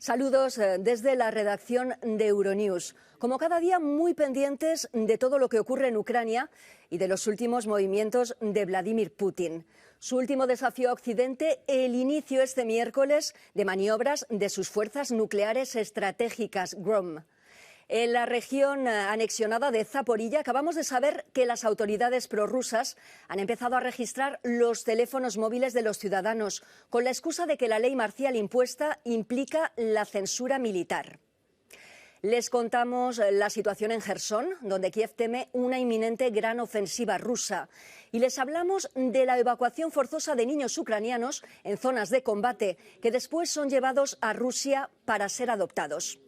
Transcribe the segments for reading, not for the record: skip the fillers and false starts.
Saludos desde la redacción de Euronews. Como cada día, muy pendientes de todo lo que ocurre en Ucrania y de los últimos movimientos de Vladimir Putin. Su último desafío a Occidente, el inicio este miércoles de maniobras de sus fuerzas nucleares estratégicas, GROM. En la región anexionada de Zaporilla acabamos de saber que las autoridades prorrusas han empezado a registrar los teléfonos móviles de los ciudadanos con la excusa de que la ley marcial impuesta implica la censura militar. Les contamos la situación en Jersón, donde Kiev teme una inminente gran ofensiva rusa. Y les hablamos de la evacuación forzosa de niños ucranianos en zonas de combate que después son llevados a Rusia para ser adoptados.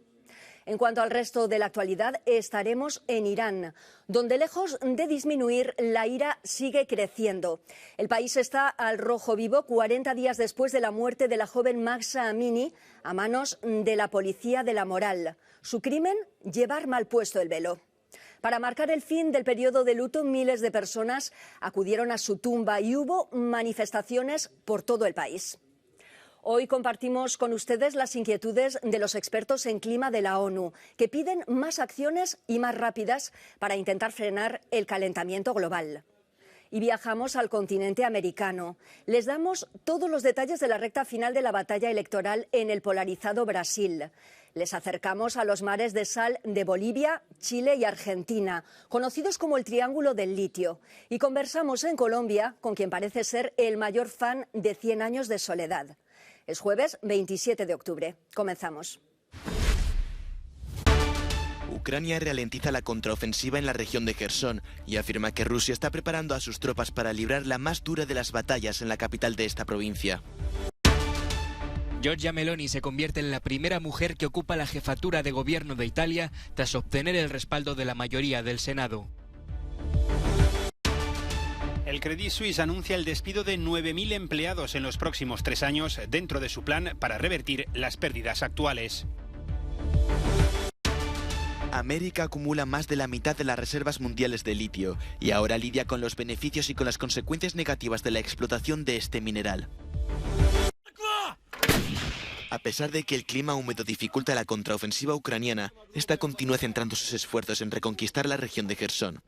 En cuanto al resto de la actualidad, estaremos en Irán, donde lejos de disminuir, la ira sigue creciendo. El país está al rojo vivo 40 días después de la muerte de la joven Mahsa Amini a manos de la policía de la moral. Su crimen, llevar mal puesto el velo. Para marcar el fin del periodo de luto, miles de personas acudieron a su tumba y hubo manifestaciones por todo el país. Hoy compartimos con ustedes las inquietudes de los expertos en clima de la ONU, que piden más acciones y más rápidas para intentar frenar el calentamiento global. Y viajamos al continente americano. Les damos todos los detalles de la recta final de la batalla electoral en el polarizado Brasil. Les acercamos a los mares de sal de Bolivia, Chile y Argentina, conocidos como el Triángulo del Litio. Y conversamos en Colombia con quien parece ser el mayor fan de 100 años de soledad. Es jueves 27 de octubre. Comenzamos. Ucrania ralentiza la contraofensiva en la región de Jersón y afirma que Rusia está preparando a sus tropas para librar la más dura de las batallas en la capital de esta provincia. Giorgia Meloni se convierte en la primera mujer que ocupa la jefatura de gobierno de Italia tras obtener el respaldo de la mayoría del Senado. El Credit Suisse anuncia el despido de 9.000 empleados en los próximos 3 años dentro de su plan para revertir las pérdidas actuales. América acumula más de la mitad de las reservas mundiales de litio y ahora lidia con los beneficios y con las consecuencias negativas de la explotación de este mineral. A pesar de que el clima húmedo dificulta la contraofensiva ucraniana, esta continúa centrando sus esfuerzos en reconquistar la región de Jersón.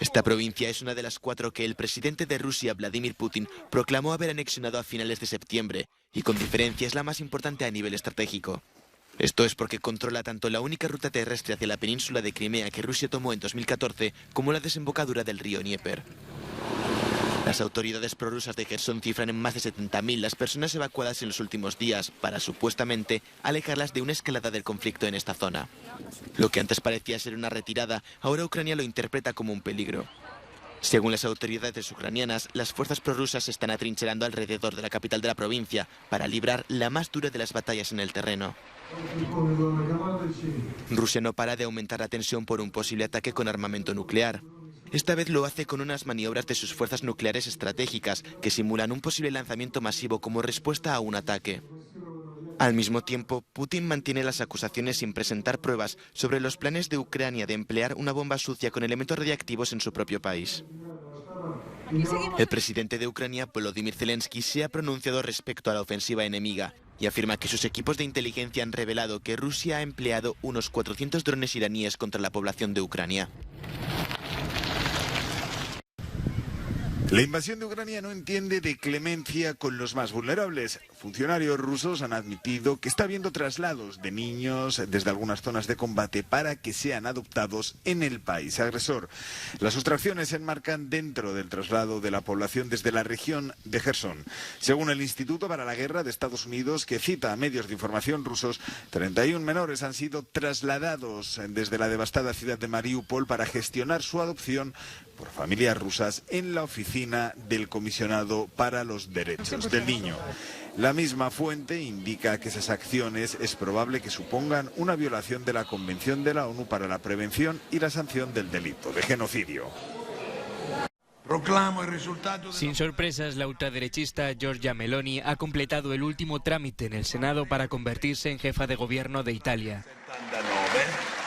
Esta provincia es una de las 4 que el presidente de Rusia, Vladimir Putin, proclamó haber anexionado a finales de septiembre y con diferencia es la más importante a nivel estratégico. Esto es porque controla tanto la única ruta terrestre hacia la península de Crimea que Rusia tomó en 2014 como la desembocadura del río Dnieper. Las autoridades prorrusas de Jersón cifran en más de 70.000 las personas evacuadas en los últimos días para, supuestamente, alejarlas de una escalada del conflicto en esta zona. Lo que antes parecía ser una retirada, ahora Ucrania lo interpreta como un peligro. Según las autoridades ucranianas, las fuerzas prorrusas se están atrincherando alrededor de la capital de la provincia para librar la más dura de las batallas en el terreno. Rusia no para de aumentar la tensión por un posible ataque con armamento nuclear. Esta vez lo hace con unas maniobras de sus fuerzas nucleares estratégicas que simulan un posible lanzamiento masivo como respuesta a un ataque. Al mismo tiempo, Putin mantiene las acusaciones sin presentar pruebas sobre los planes de Ucrania de emplear una bomba sucia con elementos radiactivos en su propio país. El presidente de Ucrania, Volodymyr Zelensky, se ha pronunciado respecto a la ofensiva enemiga y afirma que sus equipos de inteligencia han revelado que Rusia ha empleado unos 400 drones iraníes contra la población de Ucrania. La invasión de Ucrania no entiende de clemencia con los más vulnerables. Funcionarios rusos han admitido que está habiendo traslados de niños desde algunas zonas de combate para que sean adoptados en el país agresor. Las sustracciones se enmarcan dentro del traslado de la población desde la región de Jersón. Según el Instituto para la Guerra de Estados Unidos, que cita a medios de información rusos, 31 menores han sido trasladados desde la devastada ciudad de Mariupol para gestionar su adopción por familias rusas en la oficina del Comisionado para los Derechos del Niño. La misma fuente indica que esas acciones es probable que supongan una violación de la Convención de la ONU para la prevención y la sanción del delito de genocidio. Sin sorpresas, la ultraderechista Giorgia Meloni ha completado el último trámite en el Senado para convertirse en jefa de gobierno de Italia.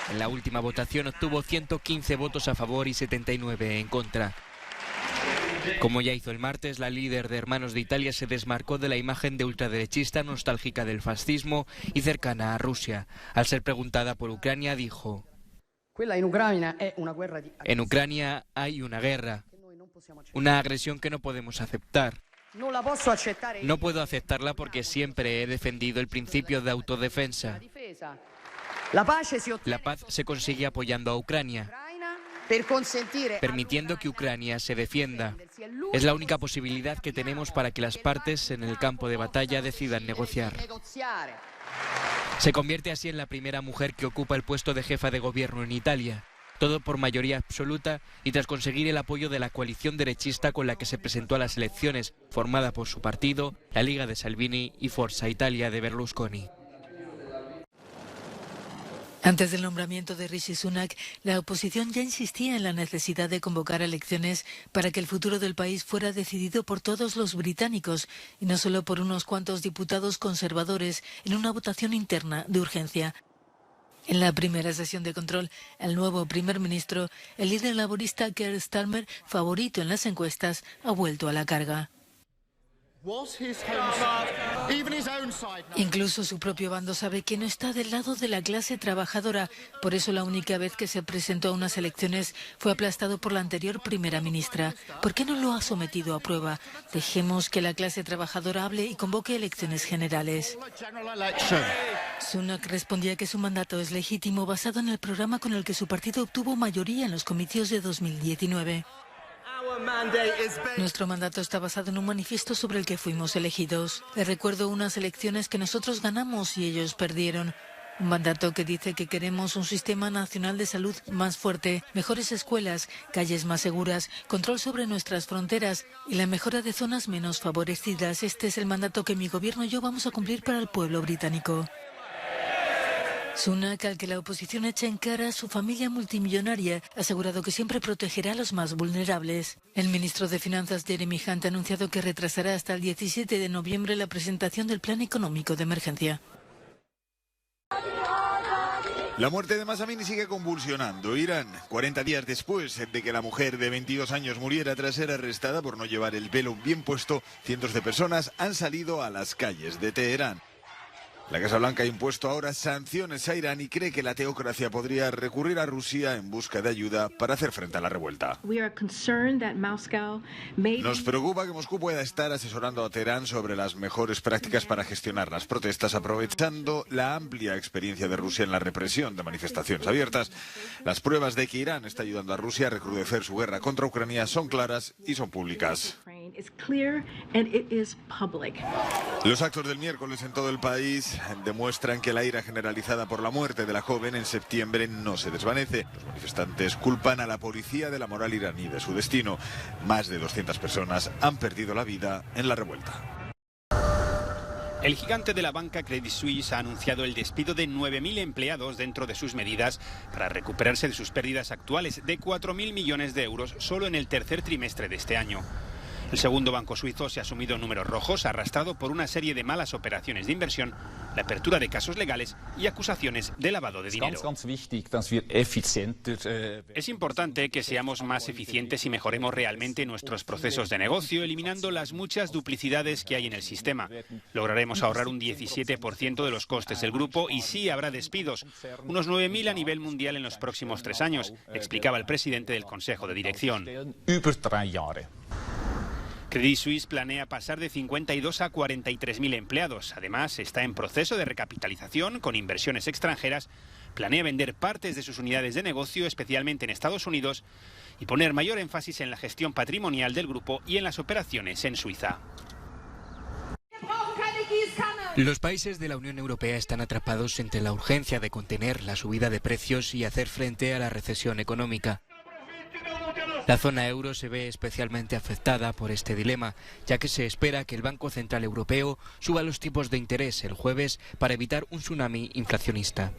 En la última votación obtuvo 115 votos a favor y 79 en contra. Como ya hizo el martes, la líder de Hermanos de Italia se desmarcó de la imagen de ultraderechista nostálgica del fascismo y cercana a Rusia. Al ser preguntada por Ucrania, dijo: en Ucrania hay una guerra, una agresión que no podemos aceptar. No puedo aceptarla porque siempre he defendido el principio de autodefensa. La paz se consigue apoyando a Ucrania, permitiendo que Ucrania se defienda. Es la única posibilidad que tenemos para que las partes en el campo de batalla decidan negociar. Se convierte así en la primera mujer que ocupa el puesto de jefa de gobierno en Italia. Todo por mayoría absoluta y tras conseguir el apoyo de la coalición derechista con la que se presentó a las elecciones, formada por su partido, la Liga de Salvini y Forza Italia de Berlusconi. Antes del nombramiento de Rishi Sunak, la oposición ya insistía en la necesidad de convocar elecciones para que el futuro del país fuera decidido por todos los británicos y no solo por unos cuantos diputados conservadores en una votación interna de urgencia. En la primera sesión de control, el nuevo primer ministro, el líder laborista Keir Starmer, favorito en las encuestas, ha vuelto a la carga. Incluso su propio bando sabe que no está del lado de la clase trabajadora. Por eso la única vez que se presentó a unas elecciones fue aplastado por la anterior primera ministra. ¿Por qué no lo ha sometido a prueba? Dejemos que la clase trabajadora hable y convoque elecciones generales. Sunak respondía que su mandato es legítimo basado en el programa con el que su partido obtuvo mayoría en los comicios de 2019. Nuestro mandato está basado en un manifiesto sobre el que fuimos elegidos. Les recuerdo unas elecciones que nosotros ganamos y ellos perdieron. Un mandato que dice que queremos un sistema nacional de salud más fuerte, mejores escuelas, calles más seguras, control sobre nuestras fronteras y la mejora de zonas menos favorecidas. Este es el mandato que mi gobierno y yo vamos a cumplir para el pueblo británico. Sunak, al que la oposición echa en cara a su familia multimillonaria, ha asegurado que siempre protegerá a los más vulnerables. El ministro de Finanzas, Jeremy Hunt, ha anunciado que retrasará hasta el 17 de noviembre la presentación del plan económico de emergencia. La muerte de Mahsa Amini sigue convulsionando Irán. 40 días después de que la mujer de 22 años muriera tras ser arrestada por no llevar el velo bien puesto, cientos de personas han salido a las calles de Teherán. La Casa Blanca ha impuesto ahora sanciones a Irán y cree que la teocracia podría recurrir a Rusia en busca de ayuda para hacer frente a la revuelta. Nos preocupa que Moscú pueda estar asesorando a Teherán sobre las mejores prácticas para gestionar las protestas, aprovechando la amplia experiencia de Rusia en la represión de manifestaciones abiertas. Las pruebas de que Irán está ayudando a Rusia a recrudecer su guerra contra Ucrania son claras y son públicas. Los actos del miércoles en todo el país demuestran que la ira generalizada por la muerte de la joven en septiembre no se desvanece. Los manifestantes culpan a la policía de la moral iraní de su destino. Más de 200 personas han perdido la vida en la revuelta. El gigante de la banca Credit Suisse ha anunciado el despido de 9.000 empleados dentro de sus medidas para recuperarse de sus pérdidas actuales de 4.000 millones de euros solo en el tercer trimestre de este año. El segundo banco suizo se ha sumido en números rojos, arrastrado por una serie de malas operaciones de inversión, la apertura de casos legales y acusaciones de lavado de dinero. Es importante que seamos más eficientes y mejoremos realmente nuestros procesos de negocio, eliminando las muchas duplicidades que hay en el sistema. Lograremos ahorrar un 17% de los costes del grupo y sí habrá despidos, unos 9.000 a nivel mundial en los próximos 3 años, explicaba el presidente del Consejo de Dirección. Credit Suisse planea pasar de 52 a 43.000 empleados. Además, está en proceso de recapitalización con inversiones extranjeras. Planea vender partes de sus unidades de negocio, especialmente en Estados Unidos, y poner mayor énfasis en la gestión patrimonial del grupo y en las operaciones en Suiza. Los países de la Unión Europea están atrapados entre la urgencia de contener la subida de precios y hacer frente a la recesión económica. La zona euro se ve especialmente afectada por este dilema, ya que se espera que el Banco Central Europeo suba los tipos de interés el jueves para evitar un tsunami inflacionista.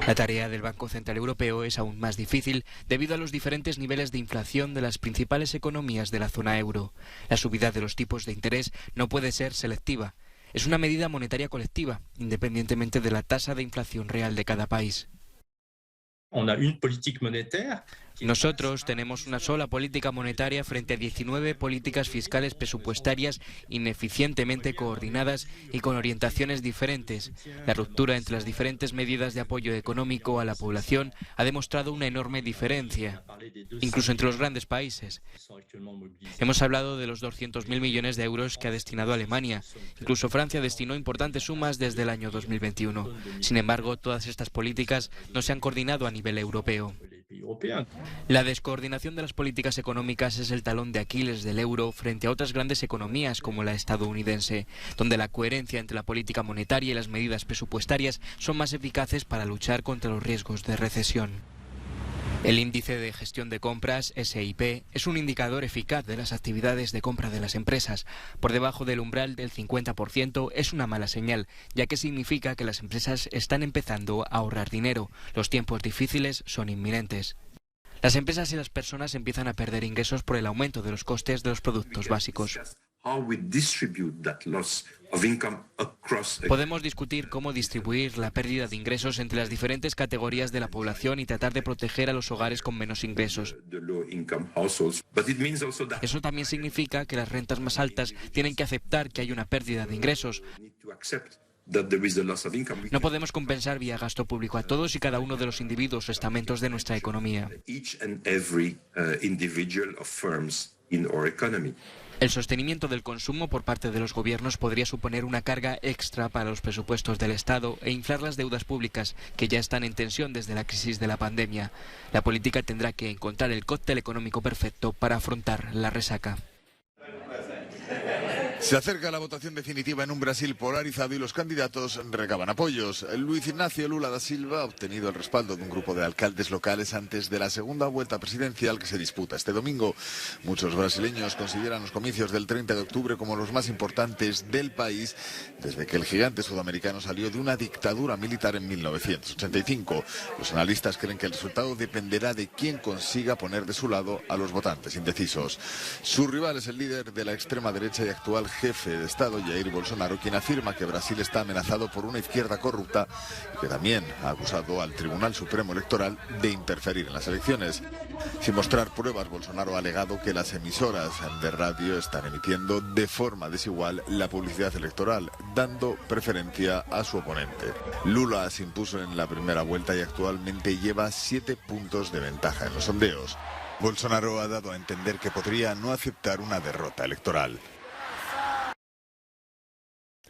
La tarea del Banco Central Europeo es aún más difícil debido a los diferentes niveles de inflación de las principales economías de la zona euro. La subida de los tipos de interés no puede ser selectiva. Es una medida monetaria colectiva, independientemente de la tasa de inflación real de cada país. Nosotros tenemos una sola política monetaria frente a 19 políticas fiscales presupuestarias ineficientemente coordinadas y con orientaciones diferentes. La ruptura entre las diferentes medidas de apoyo económico a la población ha demostrado una enorme diferencia, incluso entre los grandes países. Hemos hablado de los 200.000 millones de euros que ha destinado Alemania. Incluso Francia destinó importantes sumas desde el año 2021. Sin embargo, todas estas políticas no se han coordinado a nivel europeo. La descoordinación de las políticas económicas es el talón de Aquiles del euro frente a otras grandes economías como la estadounidense, donde la coherencia entre la política monetaria y las medidas presupuestarias son más eficaces para luchar contra los riesgos de recesión. El índice de gestión de compras, SIP, es un indicador eficaz de las actividades de compra de las empresas. Por debajo del umbral del 50% es una mala señal, ya que significa que las empresas están empezando a ahorrar dinero. Los tiempos difíciles son inminentes. Las empresas y las personas empiezan a perder ingresos por el aumento de los costes de los productos básicos. Podemos discutir cómo distribuir la pérdida de ingresos entre las diferentes categorías de la población y tratar de proteger a los hogares con menos ingresos. Eso también significa que las rentas más altas tienen que aceptar que hay una pérdida de ingresos. No podemos compensar vía gasto público a todos y cada uno de los individuos o estamentos de nuestra economía. El sostenimiento del consumo por parte de los gobiernos podría suponer una carga extra para los presupuestos del Estado e inflar las deudas públicas, que ya están en tensión desde la crisis de la pandemia. La política tendrá que encontrar el cóctel económico perfecto para afrontar la resaca. Se acerca la votación definitiva en un Brasil polarizado y los candidatos recaban apoyos. Luis Ignacio Lula da Silva ha obtenido el respaldo de un grupo de alcaldes locales antes de la segunda vuelta presidencial que se disputa este domingo. Muchos brasileños consideran los comicios del 30 de octubre como los más importantes del país desde que el gigante sudamericano salió de una dictadura militar en 1985. Los analistas creen que el resultado dependerá de quién consiga poner de su lado a los votantes indecisos. Su rival es el líder de la extrema derecha y actual jefe de Estado, Jair Bolsonaro, quien afirma que Brasil está amenazado por una izquierda corrupta y que también ha acusado al Tribunal Supremo Electoral de interferir en las elecciones. Sin mostrar pruebas, Bolsonaro ha alegado que las emisoras de radio están emitiendo de forma desigual la publicidad electoral, dando preferencia a su oponente. Lula se impuso en la primera vuelta y actualmente lleva 7 puntos de ventaja en los sondeos. Bolsonaro ha dado a entender que podría no aceptar una derrota electoral.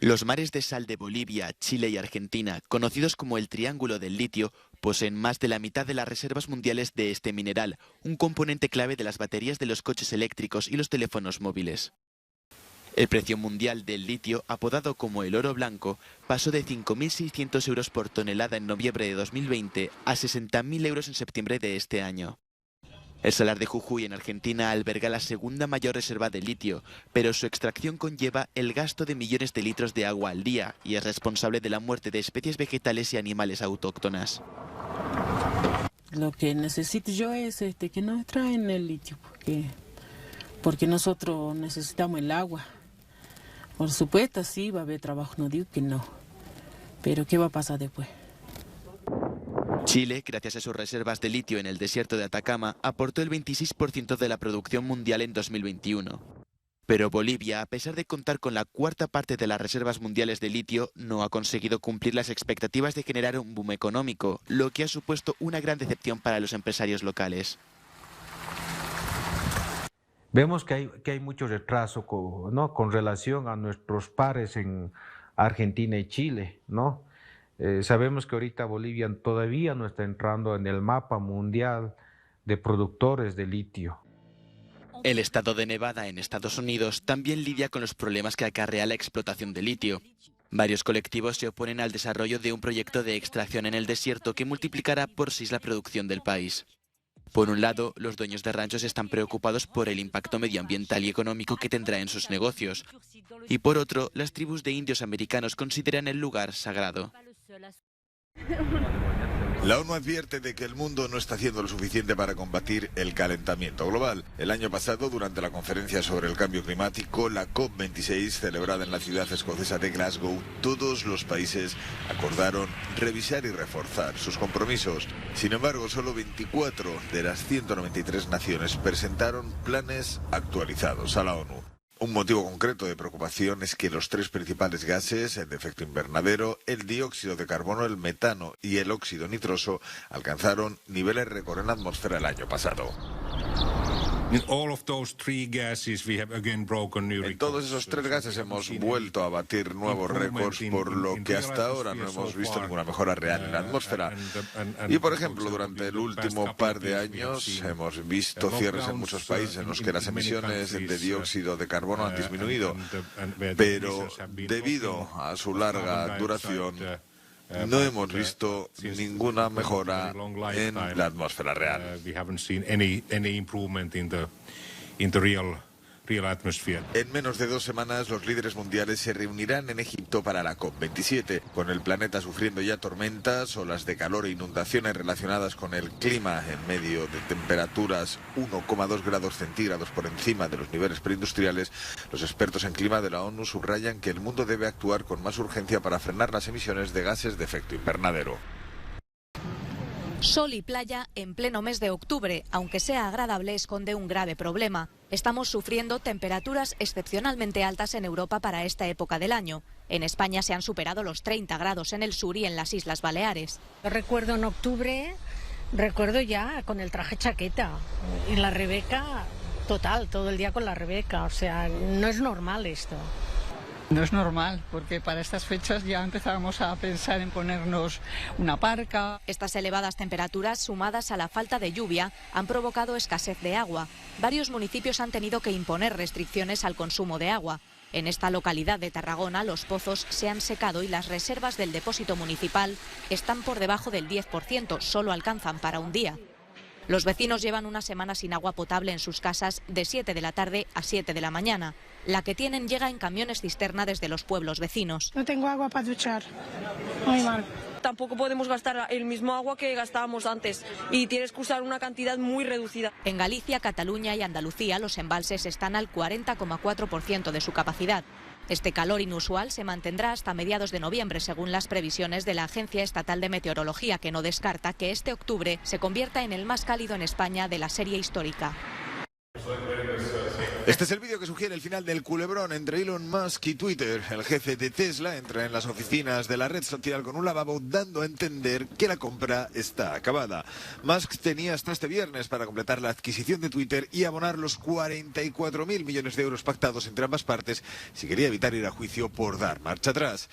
Los mares de sal de Bolivia, Chile y Argentina, conocidos como el Triángulo del Litio, poseen más de la mitad de las reservas mundiales de este mineral, un componente clave de las baterías de los coches eléctricos y los teléfonos móviles. El precio mundial del litio, apodado como el oro blanco, pasó de 5.600 euros por tonelada en noviembre de 2020 a 60.000 euros en septiembre de este año. El salar de Jujuy en Argentina alberga la segunda mayor reserva de litio, pero su extracción conlleva el gasto de millones de litros de agua al día y es responsable de la muerte de especies vegetales y animales autóctonas. Lo que necesito yo es que nos traen el litio, porque nosotros necesitamos el agua. Por supuesto, sí, va a haber trabajo, no digo que no, pero ¿qué va a pasar después? Chile, gracias a sus reservas de litio en el desierto de Atacama, aportó el 26% de la producción mundial en 2021. Pero Bolivia, a pesar de contar con la cuarta parte de las reservas mundiales de litio, no ha conseguido cumplir las expectativas de generar un boom económico, lo que ha supuesto una gran decepción para los empresarios locales. Vemos que hay mucho retraso con relación a nuestros pares en Argentina y Chile, ¿no? Sabemos que ahorita Bolivia todavía no está entrando en el mapa mundial de productores de litio. El estado de Nevada en Estados Unidos también lidia con los problemas que acarrea la explotación de litio. Varios colectivos se oponen al desarrollo de un proyecto de extracción en el desierto que multiplicará por 6 la producción del país. Por un lado, los dueños de ranchos están preocupados por el impacto medioambiental y económico que tendrá en sus negocios. Y por otro, las tribus de indios americanos consideran el lugar sagrado. La ONU advierte de que el mundo no está haciendo lo suficiente para combatir el calentamiento global. El año pasado, durante la conferencia sobre el cambio climático, la COP26, celebrada en la ciudad escocesa de Glasgow, todos los países acordaron revisar y reforzar sus compromisos. Sin embargo, solo 24 de las 193 naciones presentaron planes actualizados a la ONU. Un motivo concreto de preocupación es que los tres principales gases de efecto invernadero, el dióxido de carbono, el metano y el óxido nitroso, alcanzaron niveles récord en la atmósfera el año pasado. En todos esos tres gases hemos vuelto a batir nuevos récords, por lo que hasta ahora no hemos visto ninguna mejora real en la atmósfera. Y, por ejemplo, durante el último par de años hemos visto cierres en muchos países en los que las emisiones de dióxido de carbono han disminuido, pero debido a su larga duración no hemos visto ninguna mejora en la atmósfera real. En menos de 2 semanas, los líderes mundiales se reunirán en Egipto para la COP27, con el planeta sufriendo ya tormentas, olas de calor e inundaciones relacionadas con el clima en medio de temperaturas 1,2 grados centígrados por encima de los niveles preindustriales. Los expertos en clima de la ONU subrayan que el mundo debe actuar con más urgencia para frenar las emisiones de gases de efecto invernadero. Sol y playa en pleno mes de octubre, aunque sea agradable, esconde un grave problema. Estamos sufriendo temperaturas excepcionalmente altas en Europa para esta época del año. En España se han superado los 30 grados en el sur y en las Islas Baleares. Yo recuerdo en octubre, recuerdo ya con el traje chaqueta. Y la Rebeca, total, todo el día con la Rebeca. O sea, no es normal esto. No es normal, porque para estas fechas ya empezábamos a pensar en ponernos una parca. Estas elevadas temperaturas, sumadas a la falta de lluvia, han provocado escasez de agua. Varios municipios han tenido que imponer restricciones al consumo de agua. En esta localidad de Tarragona, los pozos se han secado y las reservas del depósito municipal están por debajo del 10%, solo alcanzan para un día. Los vecinos llevan una semana sin agua potable en sus casas de 7 de la tarde a 7 de la mañana. La que tienen llega en camiones cisterna desde los pueblos vecinos. No tengo agua para duchar. Muy mal. Tampoco podemos gastar el mismo agua que gastábamos antes y tienes que usar una cantidad muy reducida. En Galicia, Cataluña y Andalucía los embalses están al 40,4% de su capacidad. Este calor inusual se mantendrá hasta mediados de noviembre, según las previsiones de la Agencia Estatal de Meteorología, que no descarta que este octubre se convierta en el más cálido en España de la serie histórica. Este es el vídeo que sugiere el final del culebrón entre Elon Musk y Twitter. El jefe de Tesla entra en las oficinas de la red social con un lavabo, dando a entender que la compra está acabada. Musk tenía hasta este viernes para completar la adquisición de Twitter y abonar los 44.000 millones de euros pactados entre ambas partes si quería evitar ir a juicio por dar marcha atrás.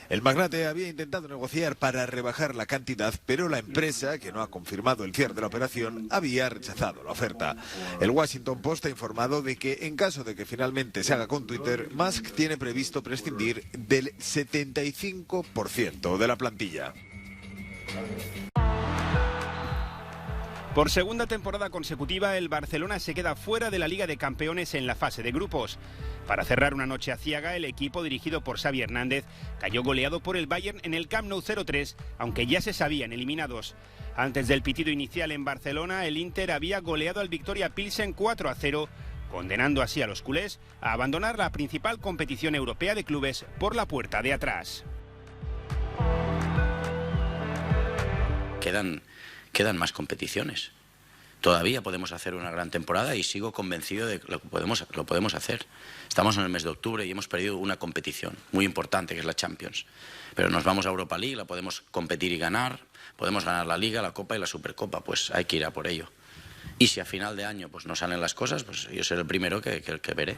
El magnate había intentado negociar para rebajar la cantidad, pero la empresa, que no ha confirmado el cierre de la operación, había rechazado la oferta. El Washington Post ha informado de que, en caso de que finalmente se haga con Twitter, Musk tiene previsto prescindir del 75% de la plantilla. Por segunda temporada consecutiva, el Barcelona se queda fuera de la Liga de Campeones en la fase de grupos. Para cerrar una noche aciaga, el equipo dirigido por Xavi Hernández cayó goleado por el Bayern en el Camp Nou 0-3, aunque ya se sabían eliminados. Antes del pitido inicial en Barcelona, el Inter había goleado al Victoria Pilsen 4-0, condenando así a los culés a abandonar la principal competición europea de clubes por la puerta de atrás. Quedan más competiciones. Todavía podemos hacer una gran temporada y sigo convencido de que lo podemos hacer. Estamos en el mes de octubre y hemos perdido una competición muy importante, que es la Champions. Pero nos vamos a Europa League, la podemos competir y ganar, podemos ganar la Liga, la Copa y la Supercopa, pues hay que ir a por ello. Y si a final de año pues no salen las cosas, pues yo seré el primero que veré.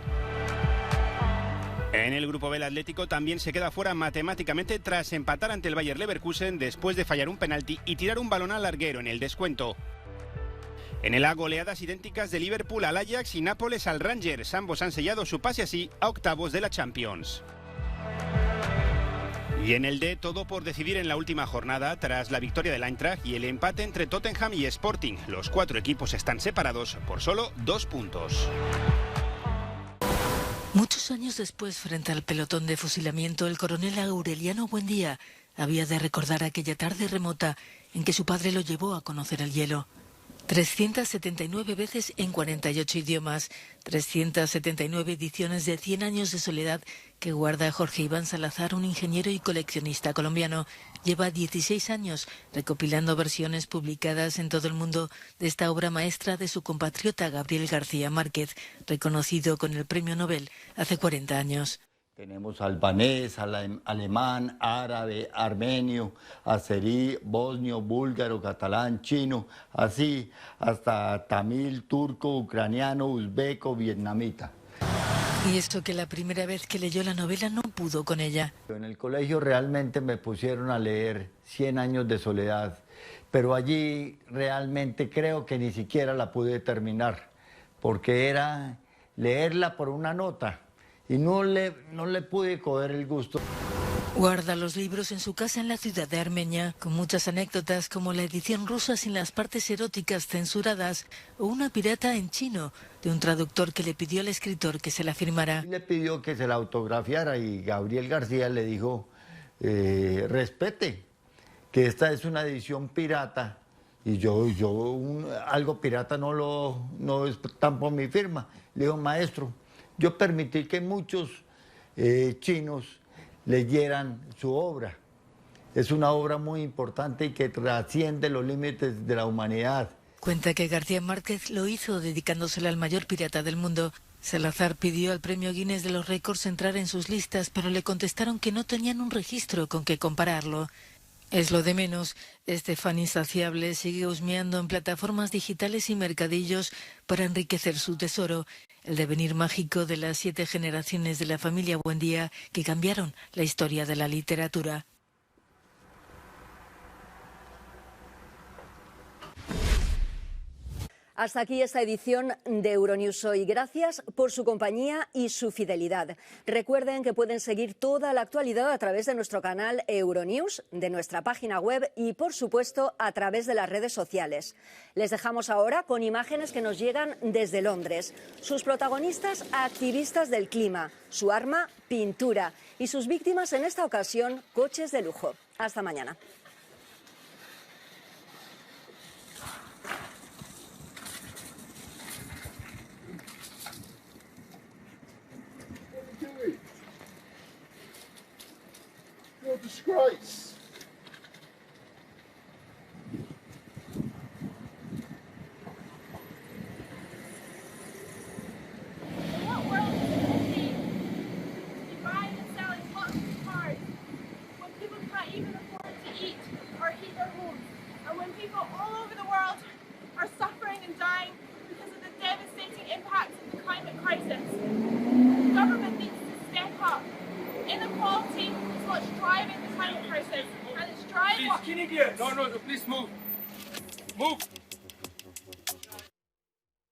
En el grupo B, el Atlético también se queda fuera matemáticamente tras empatar ante el Bayer Leverkusen después de fallar un penalti y tirar un balón al larguero en el descuento. En el A, goleadas idénticas de Liverpool al Ajax y Nápoles al Rangers. Ambos han sellado su pase así a octavos de la Champions. Y en el D, todo por decidir en la última jornada tras la victoria del Eintracht y el empate entre Tottenham y Sporting. Los 4 equipos están separados por solo 2 puntos. Muchos años después, frente al pelotón de fusilamiento, el coronel Aureliano Buendía había de recordar aquella tarde remota en que su padre lo llevó a conocer el hielo. 379 veces en 48 idiomas, 379 ediciones de 100 años de soledad que guarda Jorge Iván Salazar, un ingeniero y coleccionista colombiano. Lleva 16 años recopilando versiones publicadas en todo el mundo de esta obra maestra de su compatriota Gabriel García Márquez, reconocido con el Premio Nobel hace 40 años. Tenemos albanés, alemán, árabe, armenio, azerí, bosnio, búlgaro, catalán, chino, así hasta tamil, turco, ucraniano, uzbeco, vietnamita. Y esto que la primera vez que leyó la novela no pudo con ella. En el colegio realmente me pusieron a leer 100 años de soledad, pero allí realmente creo que ni siquiera la pude terminar, porque era leerla por una nota. Y no le pude coger el gusto. Guarda los libros en su casa en la ciudad de Armenia, con muchas anécdotas como la edición rusa sin las partes eróticas censuradas o una pirata en chino de un traductor que le pidió al escritor que se la firmara. Le pidió que se la autografiara y Gabriel García le dijo, respete, que esta es una edición pirata y algo pirata no es tampoco mi firma. Le dijo, maestro, yo permití que muchos chinos leyeran su obra. Es una obra muy importante y que trasciende los límites de la humanidad. Cuenta que García Márquez lo hizo dedicándosela al mayor pirata del mundo. Salazar pidió al premio Guinness de los récords entrar en sus listas, pero le contestaron que no tenían un registro con que compararlo. Es lo de menos. Este fan insaciable sigue husmeando en plataformas digitales y mercadillos para enriquecer su tesoro, el devenir mágico de las 7 generaciones de la familia Buendía que cambiaron la historia de la literatura. Hasta aquí esta edición de Euronews Hoy. Gracias por su compañía y su fidelidad. Recuerden que pueden seguir toda la actualidad a través de nuestro canal Euronews, de nuestra página web y, por supuesto, a través de las redes sociales. Les dejamos ahora con imágenes que nos llegan desde Londres. Sus protagonistas, activistas del clima. Su arma, pintura. Y sus víctimas, en esta ocasión, coches de lujo. Hasta mañana. You're a disgrace. In what world is it be? You're buying and selling lots of cars when people can't even afford to eat or heat their homes, and when people all over the world are suffering and dying because of the devastating impacts of the climate crisis. The government needs to step up. Inequality is what's driving the climate crisis, and it's driving. Please, no, please move. Move.